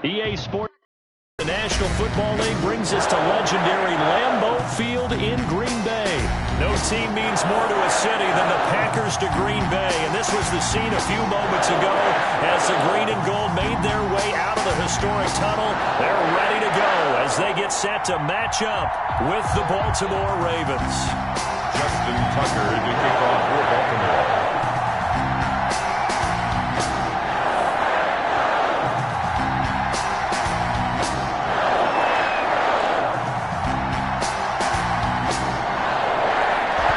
EA Sports. The National Football League brings us to legendary Lambeau Field in Green Bay. No team means more to a city than the Packers to Green Bay, and this was the scene a few moments ago as the green and gold made their way out of the historic tunnel. They're ready to go as they get set to match up with the Baltimore Ravens. Justin Tucker to kick off for Baltimore.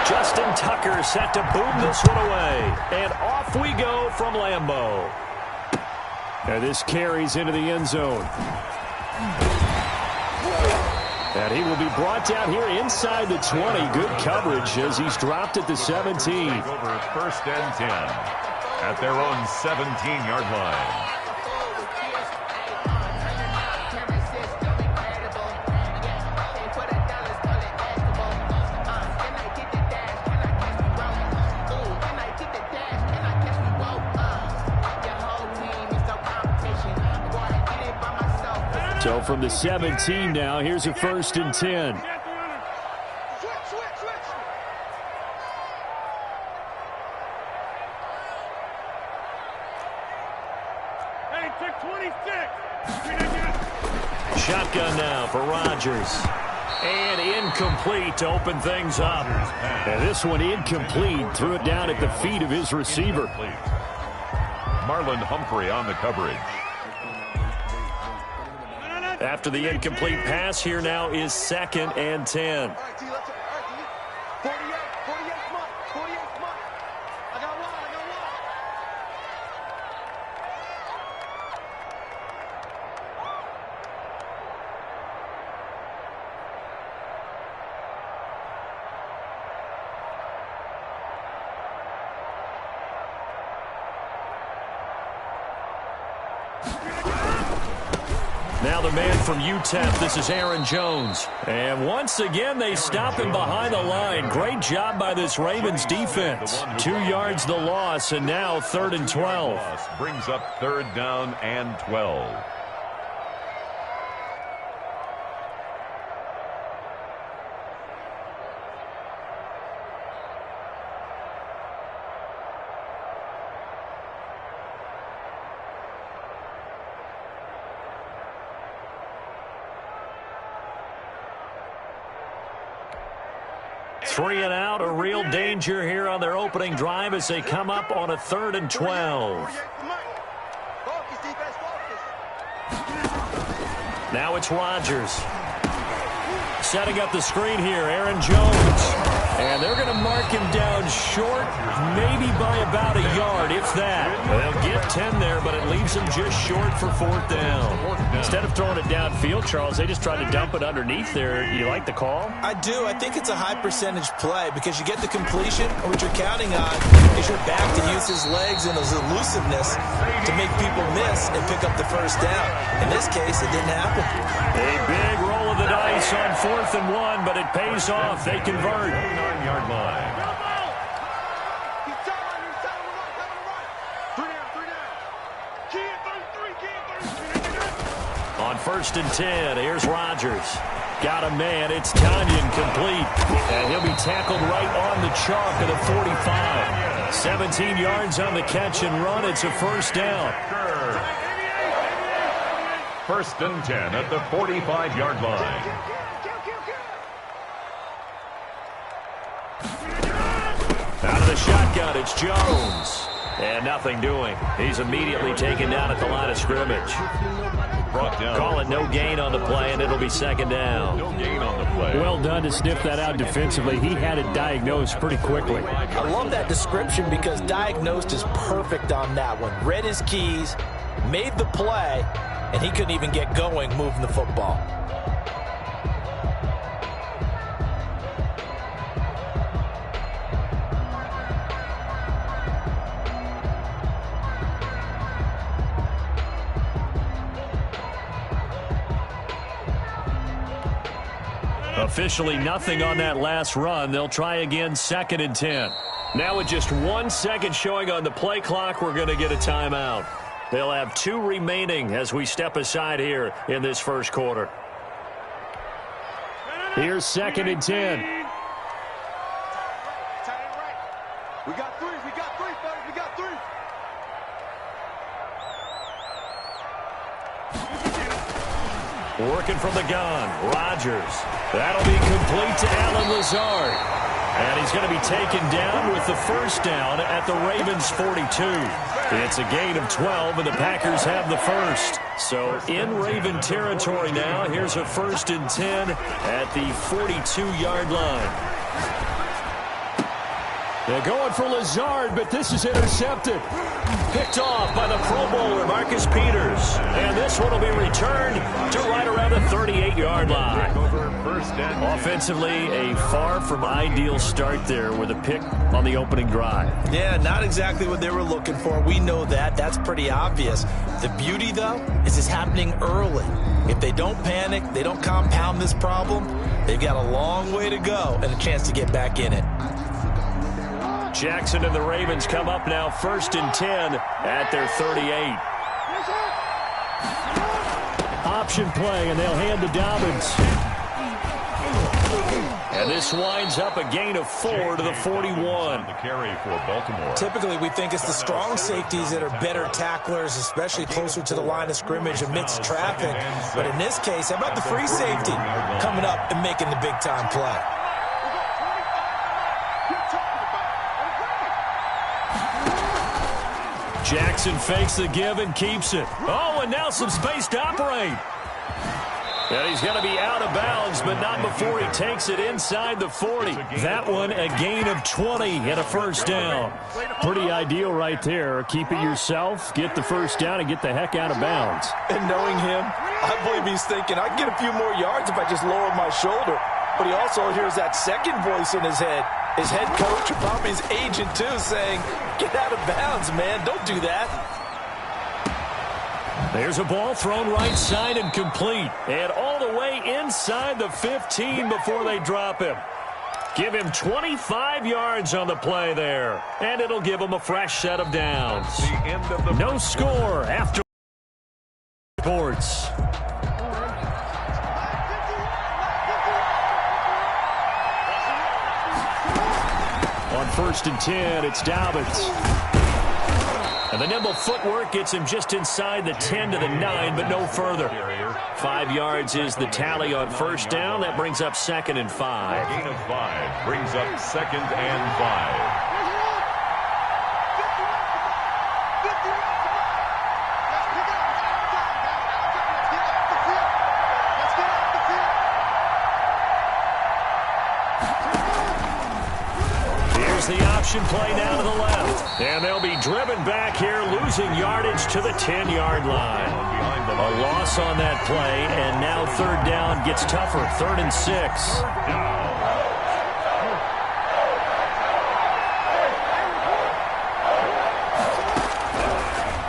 Justin Tucker set to boom this one away. And off we go from Lambeau. And this carries into the end zone. And he will be brought down here inside the 20. Good coverage as he's dropped at the 17. Over first and 10 at their own 17-yard line. So from the 17 now, here's a first and 10. Shotgun now for Rodgers. And incomplete to open things up. And this one incomplete. Threw it down at the feet of his receiver. Marlon Humphrey on the coverage. After the incomplete pass, here now is second and 10. Now the man from UTEP, this is Aaron Jones. And once again, they stop him behind the line. Great job by this Ravens defense. 2 yards the loss, and now 3rd and 12. Brings up 3rd down and 12. Three and out, a real danger here on their opening drive as they come up on a 3rd and 12. Now it's Rodgers. Setting up the screen here, Aaron Jones. And they're going to mark him down short, maybe by about a yard, if that. They'll get 10 there, but it leaves him just short for 4th down. Instead of throwing it downfield, Charles, they just tried to dump it underneath there. You like the call? I do. I think it's a high percentage play because you get the completion, and what you're counting on is your back to use his legs and his elusiveness to make people miss and pick up the first down. In this case, it didn't happen. A big roll of the dice on 4th and 1, but it pays off. They convert. 9-yard line. On 1st and 10, here's Rodgers. Got a man. It's Tanyan complete. And he'll be tackled right on the chalk of the 45. 17 yards on the catch and run. It's a first down. 1st and 10 at the 45-yard line. Out of the shotgun, it's Jones. And nothing doing. He's immediately taken down at the line of scrimmage. Brought down. Call it no gain on the play, and it'll be 2nd down. No gain on the play. Well done to sniff that out defensively. He had it diagnosed pretty quickly. I love that description because diagnosed is perfect on that one. Read his keys, made the play, and he couldn't even get going moving the football. Officially nothing on that last run. They'll try again, 2nd and 10. Now with just 1 second showing on the play clock, we're going to get a timeout. They'll have 2 remaining as we step aside here in this first quarter. Here's 2nd and 10. We got 3, fellas. We got 3. Working from the gun, Rodgers. That'll be complete to Allen Lazard. And he's going to be taken down with the first down at the Ravens' 42. It's a gain of 12, and the Packers have the first. So in Raven territory now, here's a 1st and 10 at the 42-yard line. They're going for Lazard, but this is intercepted. Picked off by the Pro Bowler, Marcus Peters. And this one will be returned to right around the 38-yard line. Offensively, a far from ideal start there with a pick on the opening drive. Yeah, not exactly what they were looking for. We know that. That's pretty obvious. The beauty, though, is it's happening early. If they don't panic, they don't compound this problem, they've got a long way to go and a chance to get back in it. Jackson and the Ravens come up now 1st and 10 at their 38. Option play, and they'll hand to Dobbins. And this winds up a gain of 4 to the 41. The carry for Baltimore. Typically, we think it's the strong safeties that are better tacklers, especially closer to the line of scrimmage amidst traffic. But in this case, how about the free safety coming up and making the big-time play? Jackson fakes the give and keeps it. Oh, and now some space to operate. And he's going to be out of bounds, but not before he takes it inside the 40. That one a gain of 20 and a first down. Pretty ideal right there. Keep it yourself, get the first down, and get the heck out of bounds. And knowing him, I believe he's thinking, I can get a few more yards if I just lower my shoulder. But he also hears that second voice in his head. His head coach, or probably his agent too, saying, get out of bounds, man. Don't do that. There's a ball thrown right side and complete. And all the way inside the 15 before they drop him. Give him 25 yards on the play there. And it'll give him a fresh set of downs. No score after reports. On 1st and 10, it's Dobbins. And the nimble footwork gets him just inside the 10 to the 9, but no further. 5 yards is the tally on first down. That brings up 2nd and 5. Gain of 5 brings up 2nd and 5. The option play now to the left. And they'll be driven back here, losing yardage to the 10-yard line. A loss on that play, and now 3rd down gets tougher. 3rd and 6.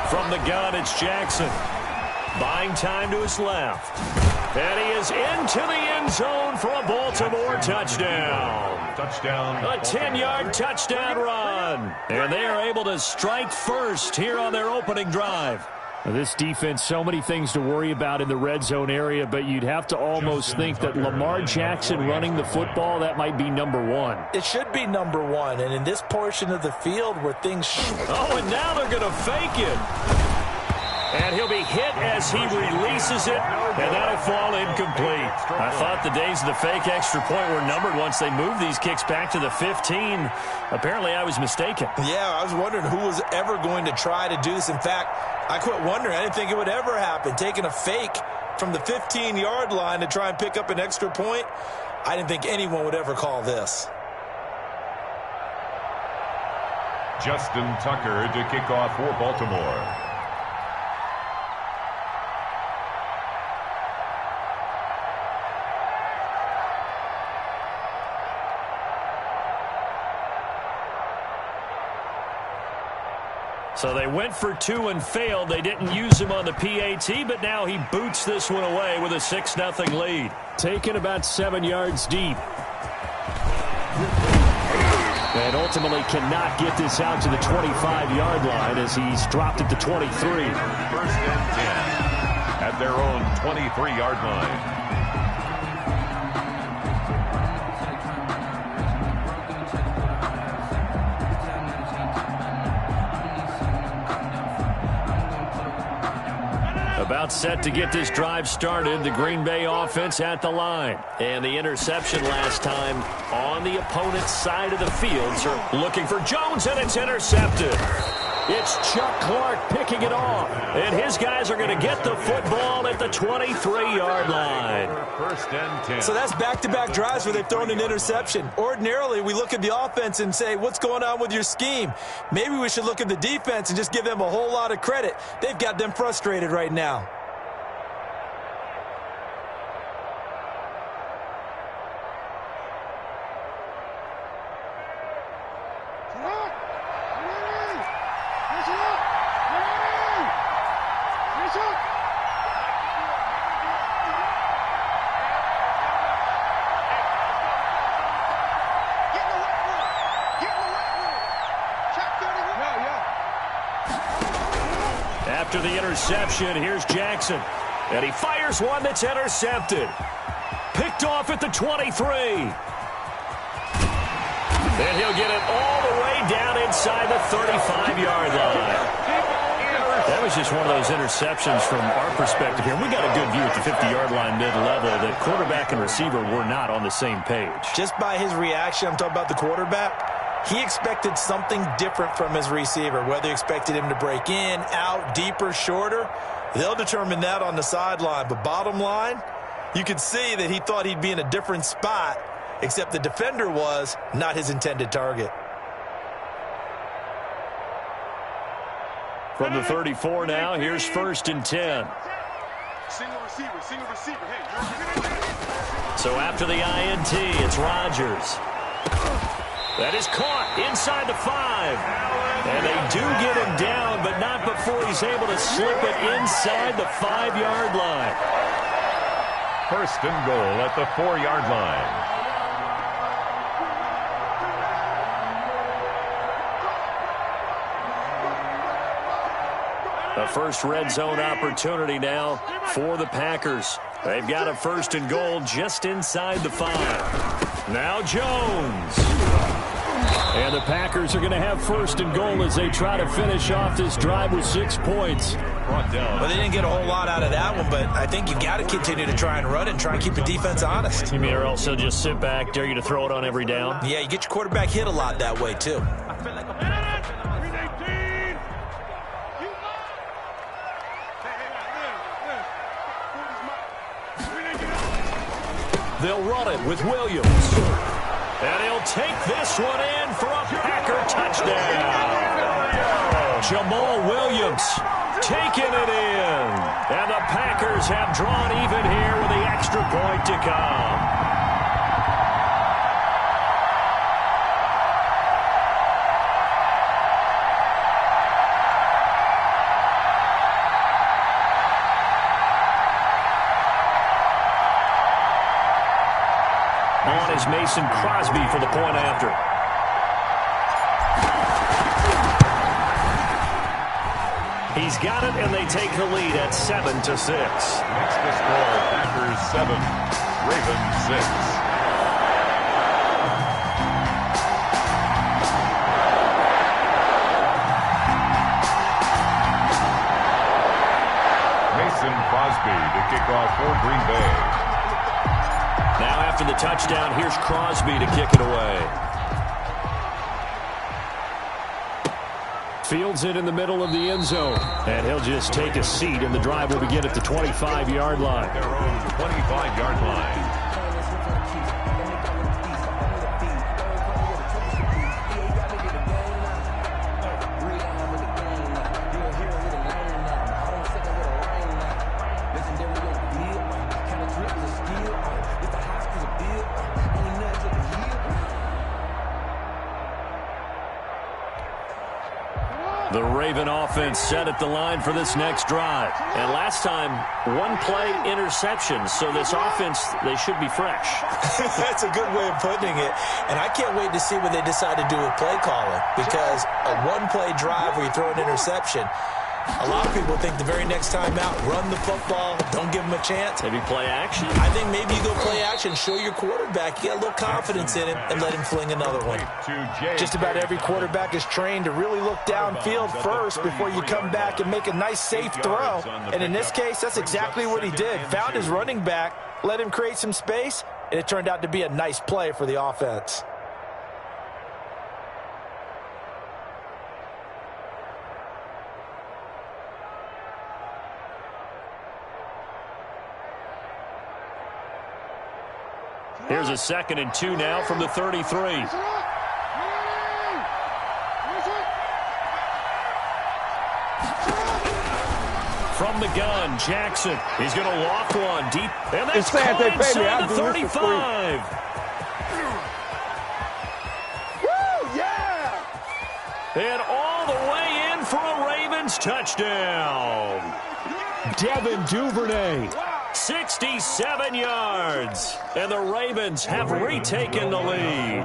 From the gun, it's Jackson. Buying time to his left. And he is into the end zone for a Baltimore touchdown. A 10-yard touchdown run. And they are able to strike first here on their opening drive. This defense, so many things to worry about in the red zone area, but you'd have to almost think that Lamar Jackson running the football, that might be number 1. It should be number 1, and in this portion of the field where things... Oh, and now they're going to fake it. And he'll be hit as he releases it, and that'll fall incomplete. I thought the days of the fake extra point were numbered once they moved these kicks back to the 15. Apparently, I was mistaken. Yeah, I was wondering who was ever going to try to do this. In fact, I quit wondering. I didn't think it would ever happen. Taking a fake from the 15-yard line to try and pick up an extra point, I didn't think anyone would ever call this. Justin Tucker to kick off for Baltimore. So they went for 2 and failed. They didn't use him on the PAT, but now he boots this one away with a 6-0 lead. Taken about 7 yards deep. And ultimately cannot get this out to the 25-yard line as he's dropped it to 23. First and 10 at their own 23-yard line. About set to get this drive started. The Green Bay offense at the line. And the interception last time on the opponent's side of the field. So looking for Jones, and it's intercepted. It's Chuck Clark picking it off. And his guys are going to get the football at the 23-yard line. First and 10. So that's back-to-back drives where they've thrown an interception. Ordinarily, we look at the offense and say, what's going on with your scheme? Maybe we should look at the defense and just give them a whole lot of credit. They've got them frustrated right now. After the interception, here's Jackson. And he fires one that's intercepted. Picked off at the 23. And he'll get it all the way down inside the 35-yard line. That was just one of those interceptions from our perspective here. We got a good view at the 50-yard line mid-level that quarterback and receiver were not on the same page. Just by his reaction, I'm talking about the quarterback, he expected something different from his receiver, whether he expected him to break in, out, deeper, shorter. They'll determine that on the sideline. But bottom line, you could see that he thought he'd be in a different spot, except the defender was not his intended target. From the 34 now, here's first and 10. Single receiver. Hey, so after the INT, it's Rodgers. That is caught inside the 5. And they do get him down, but not before he's able to slip it inside the 5-yard line. First and goal at the 4-yard line. A first red zone opportunity now for the Packers. They've got a first and goal just inside the 5. Now Jones. And the Packers are going to have first and goal as they try to finish off this drive with 6 points. Well, they didn't get a whole lot out of that one, but I think you got to continue to try and run it and try and keep the defense honest. You mean or else they'll just sit back, dare you to throw it on every down? Yeah, you get your quarterback hit a lot that way, too. They'll run it with Williams. And he'll take this one in for a Packer touchdown. Jamal Williams taking it in. And the Packers have drawn even here with the extra point to come. On is Mason Crosby for the point after. He's got it, and they take the lead at 7-6. Makes the score Packers 7, Ravens 6. Mason Crosby to kick off for Green Bay. Now after the touchdown, here's Crosby to kick it away. Fields it in the middle of the end zone. And he'll just take a seat, and the drive will begin at the 25-yard line. Their own 25-yard line. The Raven offense set at the line for this next drive. And last time, one-play interception. So this offense, they should be fresh. That's a good way of putting it. And I can't wait to see what they decide to do with play calling. Because a one-play drive where you throw an interception, a lot of people think the very next time out, run the football, don't give them a chance. Maybe play action? I think maybe you go play action, show your quarterback, you get a little confidence in him, and let him fling another one. Just about every quarterback is trained to really look downfield first before you come back and make a nice, safe throw. And in this case, that's exactly what he did. Found his running back, let him create some space, and it turned out to be a nice play for the offense. Here's a 2nd and 2 now from the 33. From the gun, Jackson. He's going to lock one deep. And that's caught inside the 35. Woo, yeah! And all the way in for a Ravens touchdown. Devin Duvernay. 67 yards. And the Ravens have retaken the lead.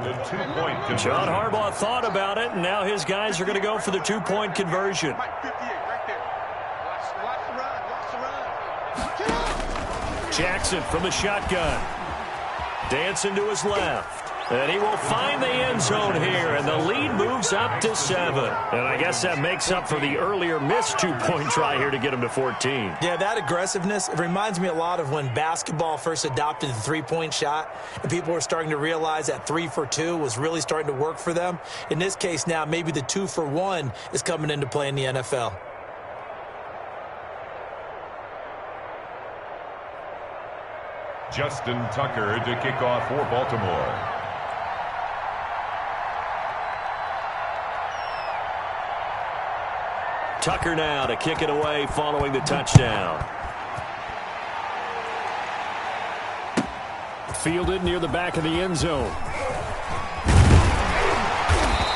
John Harbaugh thought about it, and now his guys are going to go for the two-point conversion. Jackson from the shotgun. Dancing to his left. And he will find the end zone here, and the lead moves up to 7. And I guess that makes up for the earlier missed two-point try here to get him to 14. Yeah, that aggressiveness, it reminds me a lot of when basketball first adopted the three-point shot, and people were starting to realize that 3 for 2 was really starting to work for them. In this case now, maybe the 2 for 1 is coming into play in the NFL. Justin Tucker to kick off for Baltimore. Tucker now to kick it away following the touchdown. Fielded near the back of the end zone.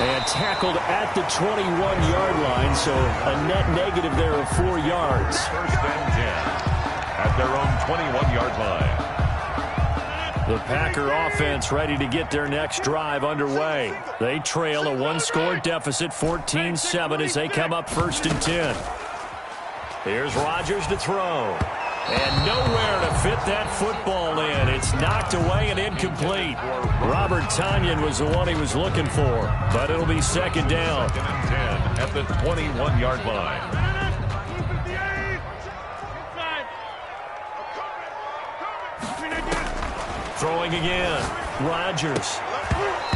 And tackled at the 21-yard line, so a net negative there of 4 yards. 1st and 10 at their own 21-yard line. The Packer offense ready to get their next drive underway. They trail a one-score deficit, 14-7, as they come up 1st and 10. Here's Rodgers to throw. And nowhere to fit that football in. It's knocked away and incomplete. Robert Tonyan was the one he was looking for, but it'll be 2nd down. 2nd and 10 at the 21-yard line. Throwing again. Rodgers.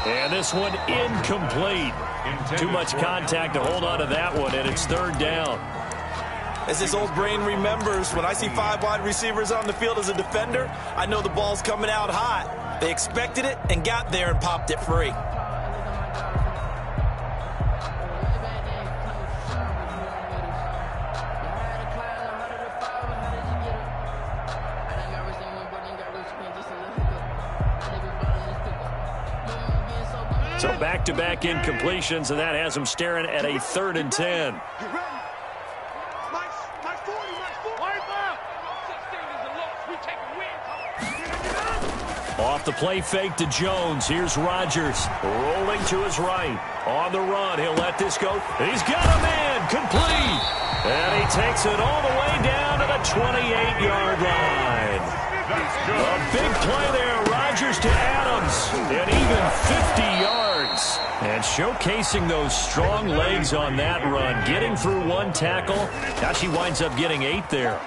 And this one incomplete. Too much contact to hold on to that one, and it's 3rd down. As this old brain remembers, when I see 5 wide receivers on the field as a defender, I know the ball's coming out hot. They expected it and got there and popped it free. So back-to-back incompletions, and that has them staring at a 3rd and 10. Off the play fake to Jones. Here's Rodgers rolling to his right. On the run, he'll let this go. He's got a man, complete. And he takes it all the way down to the 28-yard line. A big play there. Rodgers to Adams. And even 50 yards. And showcasing those strong legs on that run. Getting through one tackle. Now she winds up getting 8 there.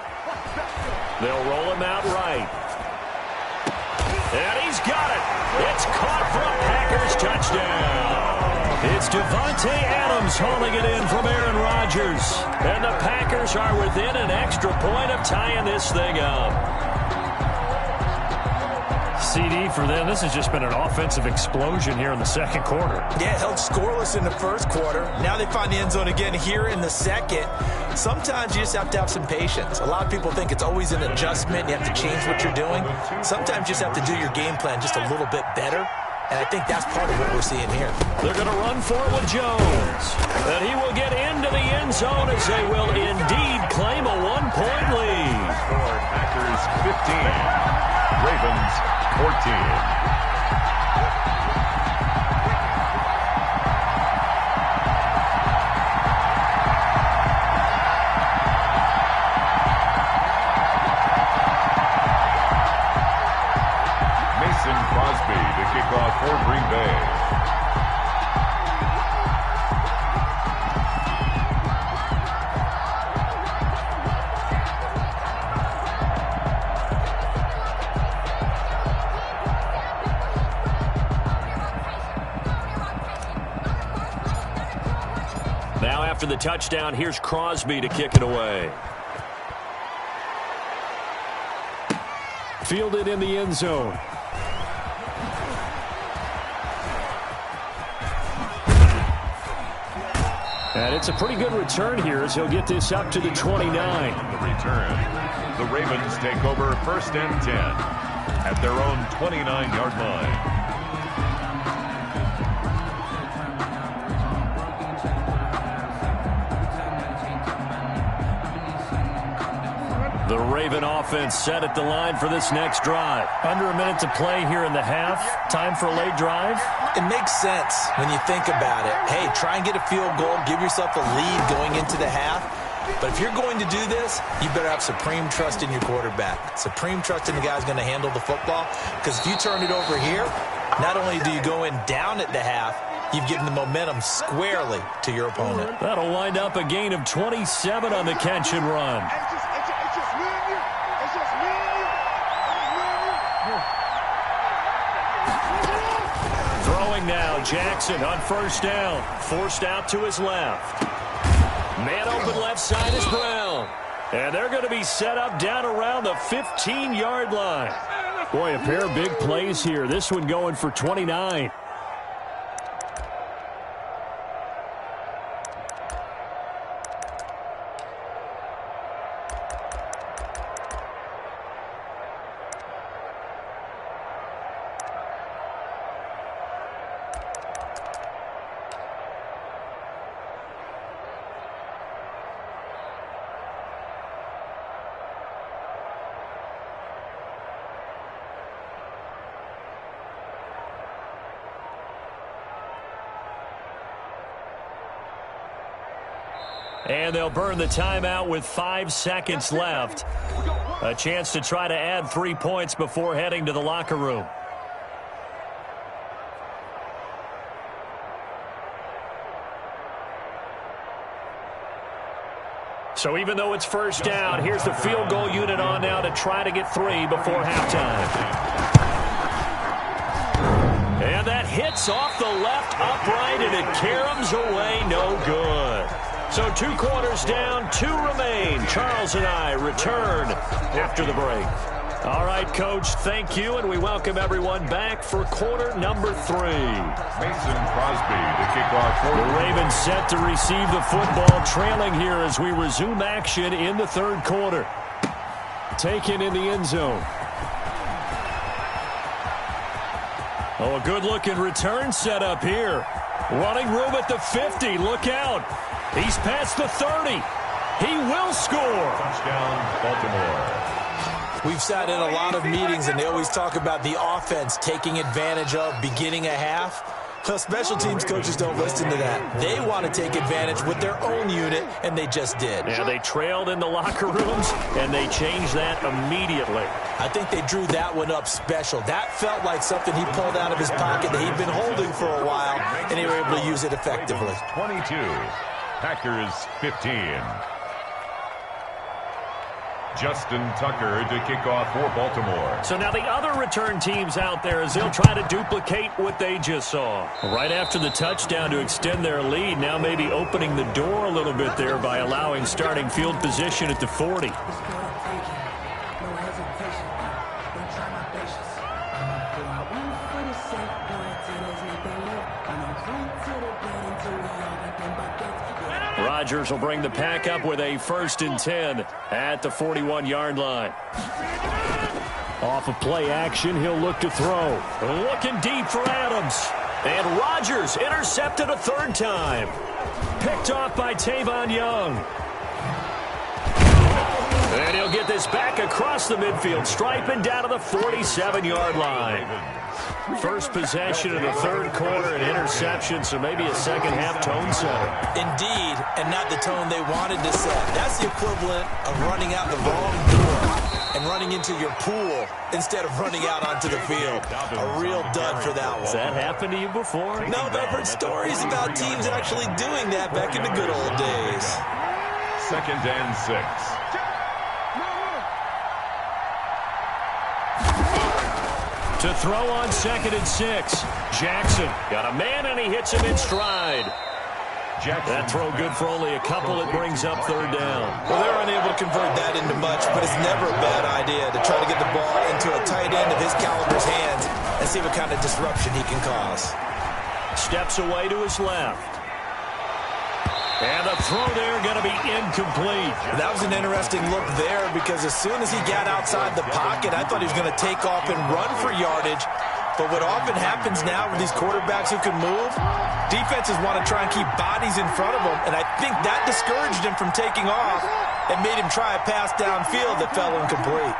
They'll roll him out right. And he's got it. It's caught for a Packers touchdown. It's Devontae Adams hauling it in from Aaron Rodgers. And the Packers are within an extra point of tying this thing up. CD for them. This has just been an offensive explosion here in the 2nd quarter. Yeah, held scoreless in the 1st quarter. Now they find the end zone again here in the 2nd. Sometimes you just have to have some patience. A lot of people think it's always an adjustment. You have to change what you're doing. Sometimes you just have to do your game plan just a little bit better. And I think that's part of what we're seeing here. They're going to run for it with Jones. And he will get into the end zone as they will indeed claim a 1-point lead. Score Packers 15, Ravens 14. Crosby to kick off for Green Bay. Now after the touchdown, here's Crosby to kick it away. Fielded in the end zone. And it's a pretty good return here as he'll get this up to the 29. The return. The Ravens take over 1st and 10 at their own 29-yard line. The Raven offense set at the line for this next drive. Under a minute to play here in the half. Time for a late drive. It makes sense when you think about it. Hey, try and get a field goal. Give yourself a lead going into the half. But if you're going to do this, you better have supreme trust in your quarterback. Supreme trust in the guy's going to handle the football. Because if you turn it over here, not only do you go in down at the half, you've given the momentum squarely to your opponent. That'll wind up a gain of 27 on the catch and run. Throwing now, Jackson on 1st down. Forced out to his left. Man open left side is Brown. And they're going to be set up down around the 15-yard line. Boy, a pair of big plays here. This one going for 29. And they'll burn the timeout with 5 seconds left. A chance to try to add 3 points before heading to the locker room. So even though it's 1st down, here's the field goal unit on now to try to get 3 before halftime. And that hits off the left upright, and it caroms away, no good. So 2 quarters down, 2 remain. Charles and I return after the break. All right, Coach, thank you, and we welcome everyone back for quarter number 3. Mason Crosby to kick off for the Ravens set to receive the football, trailing here as we resume action in the 3rd quarter. Taken in the end zone. Oh, a good-looking return set up here. Running room at the 50. Look out. He's past the 30. He will score. Touchdown, Baltimore. We've sat in a lot of meetings, and they always talk about the offense taking advantage of beginning a half. Well, special teams coaches don't listen to that. They want to take advantage with their own unit, and they just did. Yeah, they trailed in the locker rooms, and they changed that immediately. I think they drew that one up special. That felt like something he pulled out of his pocket that he'd been holding for a while, and they were able to use it effectively. 22, Packers 15. Justin Tucker to kick off for Baltimore. So now the other return teams out there as they'll try to duplicate what they just saw. Right after the touchdown to extend their lead, now maybe opening the door a little bit there by allowing starting field position at the 40. Rodgers will bring the pack up with a 1st and 10 at the 41-yard line. Off of play action, he'll look to throw. Looking deep for Adams. And Rodgers intercepted a third time. Picked off by Tavon Young. And he'll get this back across the midfield stripe and down to the 47-yard line. First possession of the third quarter, an interception, so maybe a second-half tone setter. Indeed, and not the tone they wanted to set. That's the equivalent of running out the wrong door and running into your pool instead of running out onto the field. A real dud for that one. Has that happened to you before? No, but I've heard stories about teams actually doing that back in the good old days. 2nd and 6. To throw on 2nd and 6. Jackson got a man, and he hits him in stride. That throw good for only a couple. It brings up 3rd down. Well, they're unable to convert that into much, but it's never a bad idea to try to get the ball into a tight end of his caliber's hands and see what kind of disruption he can cause. Steps away to his left. And the throw there going to be incomplete. That was an interesting look there because as soon as he got outside the pocket, I thought he was going to take off and run for yardage. But what often happens now with these quarterbacks who can move, defenses want to try and keep bodies in front of them, and I think that discouraged him from taking off and made him try a pass downfield that fell incomplete.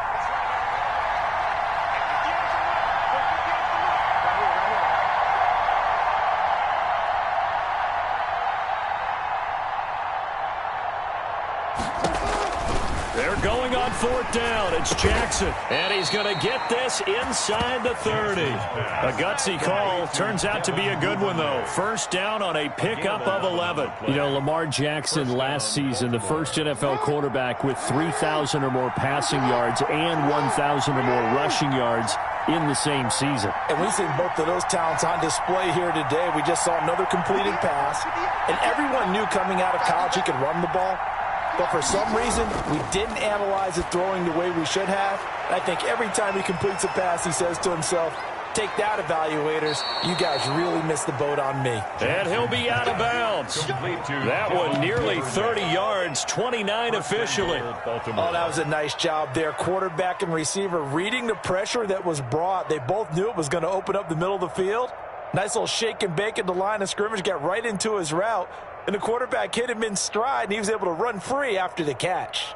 They're going on 4th down. It's Jackson, and he's going to get this inside the 30. A gutsy call. Turns out to be a good one, though. First down on a pickup of 11. You know, Lamar Jackson last season, the first NFL quarterback with 3,000 or more passing yards and 1,000 or more rushing yards in the same season. And we've seen both of those talents on display here today. We just saw another completed pass, and everyone knew coming out of college he could run the ball. But for some reason, we didn't analyze it throwing the way we should have. And I think every time he completes a pass, he says to himself, take that, evaluators. You guys really missed the boat on me. And he'll be out of bounds. That one nearly 30 yards, 29 officially. Oh, that was a nice job there. Quarterback and receiver reading the pressure that was brought. They both knew it was going to open up the middle of the field. Nice little shake and bake at the line of scrimmage, got right into his route. And the quarterback hit him in stride, and he was able to run free after the catch.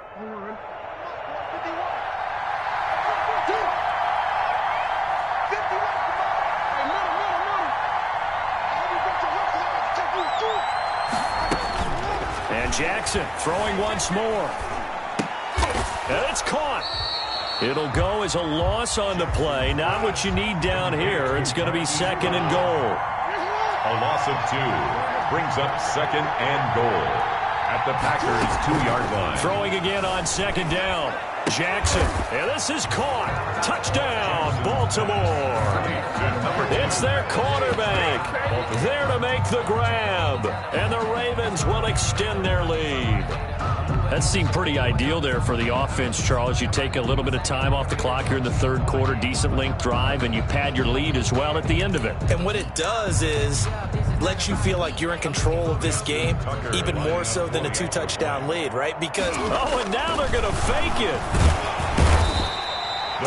And Jackson throwing once more. And it's caught. It'll go as a loss on the play. Not what you need down here. It's going to be 2nd and goal. A loss of 2. Brings up 2nd and goal at the Packers' 2-yard line. Throwing again on 2nd down. Jackson. And this is caught. Touchdown, Baltimore. It's their quarterback. There to make the grab. And the Ravens will extend their lead. That seemed pretty ideal there for the offense, Charles. You take a little bit of time off the clock here in the 3rd quarter, decent length drive, and you pad your lead as well at the end of it. And what it does is let you feel like you're in control of this game, even more so than a 2-touchdown lead, right? Because oh, and now they're going to fake it.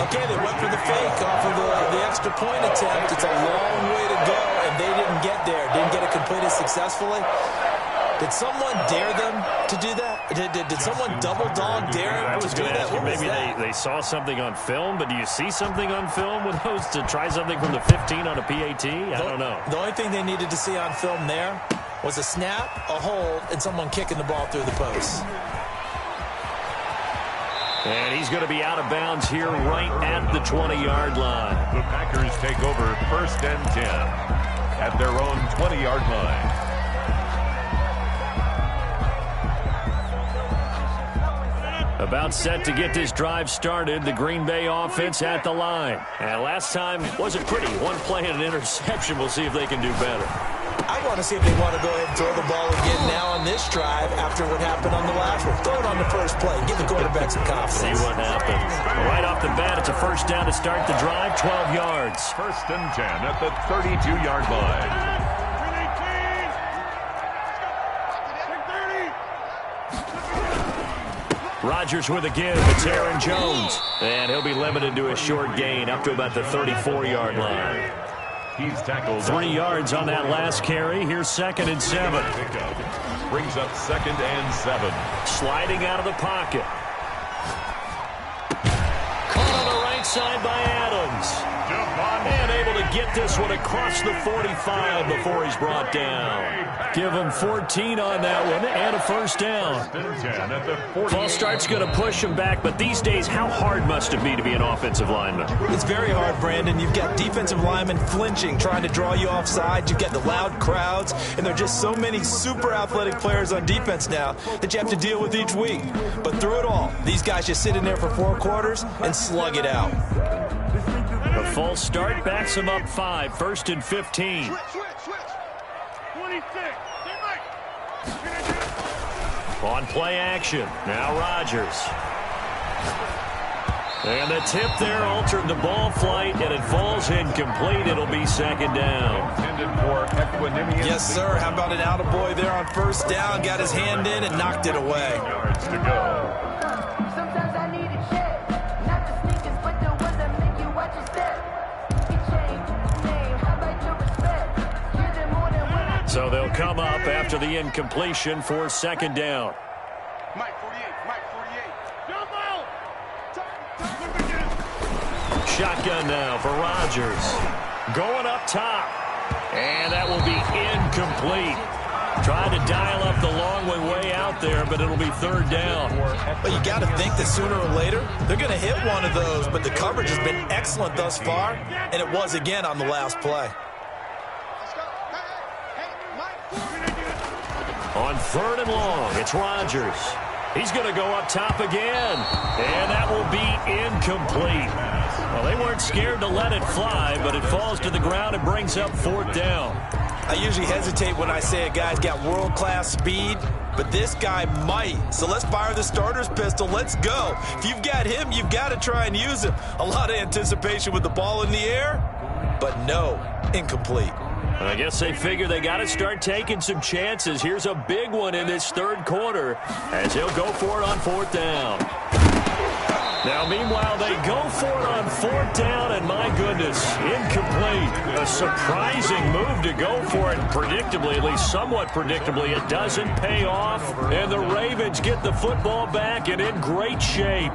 Okay, they went for the fake off of the extra point attempt. It's a long way to go, and they didn't get there. Didn't get it completed successfully. Did someone dare them to do that? Did someone double-dog dare them to do that? Maybe they saw something on film, but do you see something on film with those to try something from the 15 on a PAT? I don't know. The only thing they needed to see on film there was a snap, a hold, and someone kicking the ball through the post. And he's going to be out of bounds here right at the 20-yard line. The Packers take over 1st and 10 at their own 20-yard line. About set to get this drive started. The Green Bay offense at the line. And last time wasn't pretty. One play and an interception. We'll see if they can do better. I want to see if they want to go ahead and throw the ball again now on this drive after what happened on the last one. Throw it on the first play. Give the quarterback some confidence. See what happens. Right off the bat, it's a first down to start the drive. 12 yards. 1st and 10 at the 32-yard line. Rodgers with a give. It's Aaron Jones. And he'll be limited to a short gain up to about the 34-yard line. He's tackled 3 yards on that last carry. Here's 2nd and 7. Brings up 2nd and 7. Sliding out of the pocket. Caught on the right side by Adams. And able to get this one across the 45 before he's brought down. Give him 14 on that one and a first down. False start's going to push him back, but these days, how hard must it be to be an offensive lineman? It's very hard, Brandon. You've got defensive linemen flinching, trying to draw you offside. You've got the loud crowds, and there are just so many super athletic players on defense now that you have to deal with each week. But through it all, these guys just sit in there for 4 quarters and slug it out. A false start backs him up 5. 1st and 15. Switch. 26. On play action. Now Rodgers. And the tip there altered the ball flight, and it falls incomplete. It'll be 2nd down. Intended for equanimity. Yes, sir. How about an attaboy there on 1st down? Got his hand in and knocked it away. Yards to go. Sometimes I need a check, not the sneakers, but the ones that make you watch your step. You change name, how about your respect? You're the more than when I. So they'll come up after the incompletion for 2nd down. Mike 48. Jump out. Shotgun now for Rodgers. Going up top. And that will be incomplete. Tried to dial up the long way out there, but it'll be 3rd down. But you got to think that sooner or later, they're going to hit one of those. But the coverage has been excellent thus far, and it was again on the last play. Let's go. Hey, Mike. On 3rd and long, it's Rodgers. He's going to go up top again. And that will be incomplete. Well, they weren't scared to let it fly, but it falls to the ground and brings up 4th down. I usually hesitate when I say a guy's got world-class speed, but this guy might. So let's fire the starter's pistol. Let's go. If you've got him, you've got to try and use him. A lot of anticipation with the ball in the air, but no, incomplete. I guess they figure they got to start taking some chances. Here's a big one in this 3rd quarter as he'll go for it on 4th down. Now, meanwhile, they go for it on 4th down, and my goodness, incomplete. A surprising move to go for it, and predictably, at least somewhat predictably, it doesn't pay off, and the Ravens get the football back and in great shape.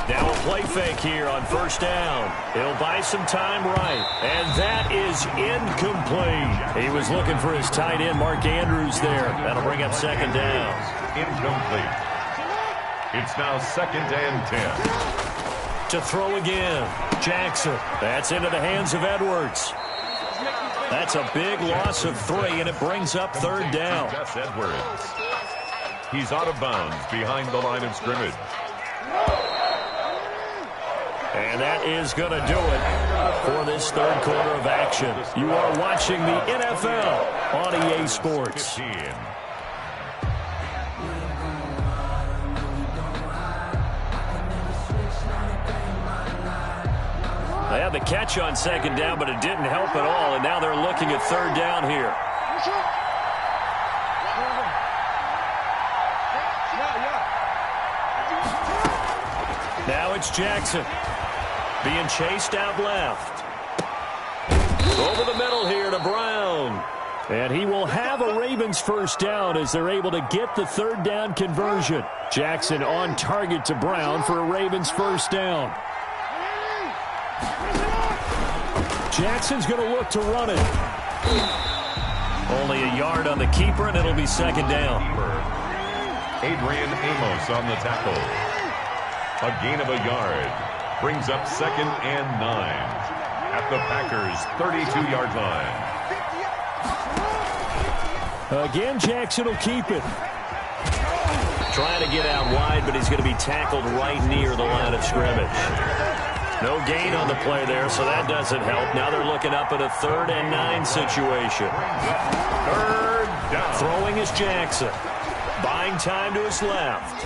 Now a play fake here on 1st down. He'll buy some time right. And that is incomplete. He was looking for his tight end, Mark Andrews, there. That'll bring up 2nd down. Incomplete. It's now 2nd and 10. To throw again. Jackson. That's into the hands of Edwards. That's a big loss of 3, and it brings up 3rd down. Gus Edwards. He's out of bounds behind the line of scrimmage. And that is going to do it for this 3rd quarter of action. You are watching the NFL on EA Sports. 15. They had the catch on 2nd down, but it didn't help at all, and now they're looking at 3rd down here. Now it's Jackson being chased out left. Over the middle here to Brown. And he will have a Ravens 1st down as they're able to get the 3rd down conversion. Jackson on target to Brown for a Ravens 1st down. Jackson's going to look to run it. Only a yard on the keeper, and it'll be 2nd down. Adrian Amos on the tackle. A gain of a yard. Brings up 2nd and 9 at the Packers' 32-yard line. Again, Jackson will keep it. Trying to get out wide, but he's going to be tackled right near the line of scrimmage. No gain on the play there, so that doesn't help. Now they're looking up at a 3rd and 9 situation. 3rd down. Throwing is Jackson. Buying time to his left.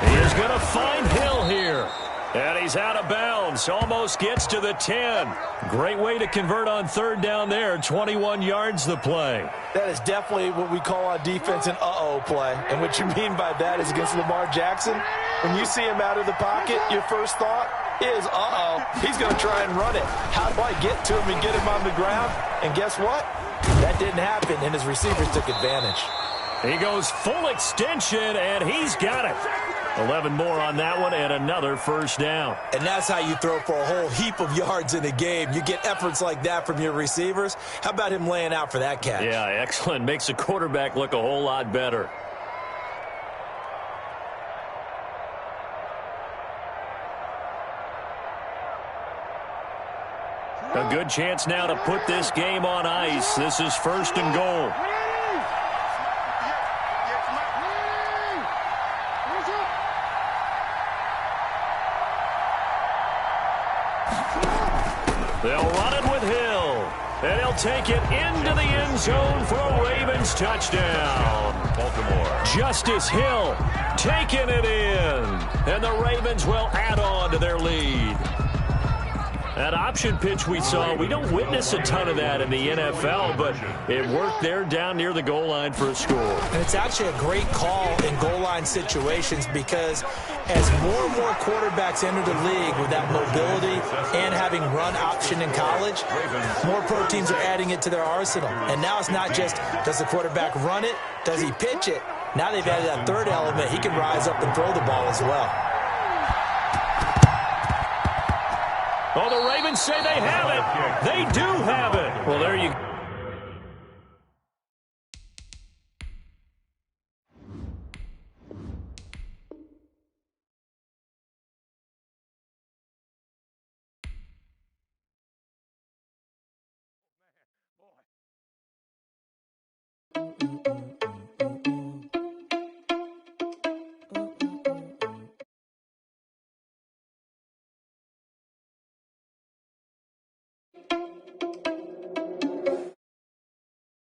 He is going to find Hill here. And he's out of bounds. Almost gets to the 10. Great way to convert on 3rd down there. 21 yards the play. That is definitely what we call on defense an uh-oh play. And what you mean by that is against Lamar Jackson, when you see him out of the pocket, your first thought is, uh-oh, he's going to try and run it. How do I get to him and get him on the ground? And guess what? That didn't happen, and his receivers took advantage. He goes full extension, and he's got it. 11 more on that one, and another 1st down. And that's how you throw for a whole heap of yards in a game. You get efforts like that from your receivers. How about him laying out for that catch? Yeah, excellent. Makes the quarterback look a whole lot better. A good chance now to put this game on ice. This is 1st and goal. They'll run it with Hill. And he'll take it into the end zone for a Ravens touchdown. Baltimore. Justice Hill taking it in. And the Ravens will add on to their lead. That option pitch we saw, we don't witness a ton of that in the NFL, but it worked there down near the goal line for a score. And it's actually a great call in goal line situations because as more and more quarterbacks enter the league with that mobility and having run option in college, more pro teams are adding it to their arsenal. And now it's not just, does the quarterback run it? Does he pitch it? Now they've added that 3rd element. He can rise up and throw the ball as well. Oh, the Ravens say they have it. They do have it. Well, there you go.